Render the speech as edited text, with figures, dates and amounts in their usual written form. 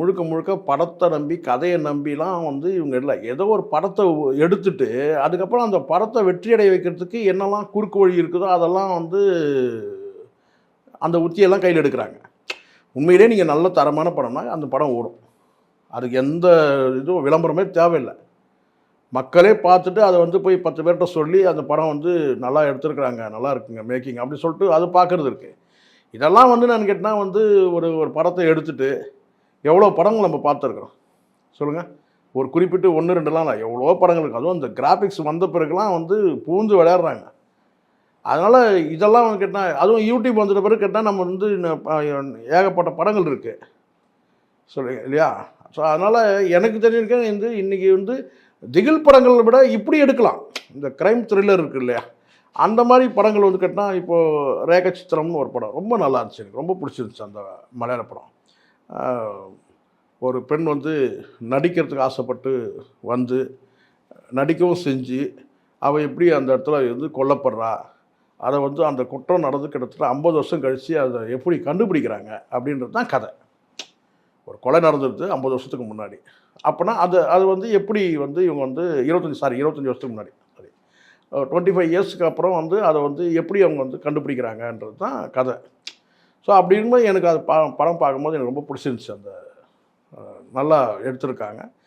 முழுக்க முழுக்க படத்தை நம்பி கதையை நம்பிலாம் வந்து இவங்க இல்லை. ஏதோ ஒரு படத்தை எடுத்துட்டு அதுக்கப்புறம் அந்த படத்தை வெற்றியடைய வைக்கிறதுக்கு என்னெல்லாம் குறுக்கு வழி இருக்குதோ அதெல்லாம் வந்து அந்த உத்தியெல்லாம் கையில் எடுக்கிறாங்க. உண்மையிலே நீங்கள் நல்ல தரமான படம்னா அந்த படம் ஓடும். அதுக்கு எந்த இதுவும் விளம்பரமே தேவையில்லை. மக்களே பார்த்துட்டு அதை வந்து போய் 10 பேர்கிட்ட சொல்லி அந்த படம் வந்து நல்லா எடுத்துருக்குறாங்க, நல்லா இருக்குங்க மேக்கிங் அப்படி சொல்லிட்டு அது பார்க்குறது இருக்குது. இதெல்லாம் வந்து நான் கேட்டால் வந்து ஒரு ஒரு படத்தை எடுத்துகிட்டு எவ்வளோ படங்கள் நம்ம பார்த்துருக்குறோம் சொல்லுங்கள். ஒரு குறிப்பிட்டு 1, 2லாம் இல்லை, எவ்வளோ படங்கள் இருக்குது. அதுவும் இந்த கிராஃபிக்ஸ் வந்த பிறகுலாம் வந்து பூந்து விளையாடுறாங்க. அதனால் இதெல்லாம் வந்து கேட்டால் அதுவும் யூடியூப் வந்துட்ட பிறகு கேட்டால் நம்ம வந்து ஏகப்பட்ட படங்கள் இருக்குது சொல்லுங்க இல்லையா. ஸோ அதனால் எனக்கு தெரிஞ்சிருக்க வந்து இன்றைக்கி வந்து திகில் படங்களை விட இப்படி எடுக்கலாம். இந்த க்ரைம் த்ரில்லர் இருக்குது இல்லையா, அந்த மாதிரி படங்கள் வந்து கேட்டால் இப்போது ரேக சித்திரம்னு ஒரு படம் ரொம்ப நல்லா இருந்துச்சு, எனக்கு ரொம்ப பிடிச்சிருந்துச்சு அந்த மலையாள படம். ஒரு பெண் வந்து நடிக்கிறதுக்கு ஆசைப்பட்டு வந்து நடிக்கவும் செஞ்சு அவள் எப்படி அந்த இடத்துல வந்து கொல்லப்படுறா, அதை வந்து அந்த குற்றம் நடந்து கிட்டத்தட்ட 50 வருஷம் கழித்து அதை எப்படி கண்டுபிடிக்கிறாங்க அப்படின்றது தான் கதை. ஒரு கொலை நடந்துருது 50 வருஷத்துக்கு முன்னாடி. அப்போனா அது வந்து எப்படி வந்து இவங்க வந்து 25 வருஷத்துக்கு முன்னாடி 25 இயர்ஸ்க்கு அப்புறம் வந்து அதை வந்து எப்படி அவங்க வந்து கண்டுபிடிக்கிறாங்கன்றது தான் கதை. ஸோ அப்படி இருக்கும்போது எனக்கு அது படம் பார்க்கும்போது எனக்கு ரொம்ப பிடிச்சிருந்துச்சு. அந்த நல்லா எடுத்திருக்காங்க.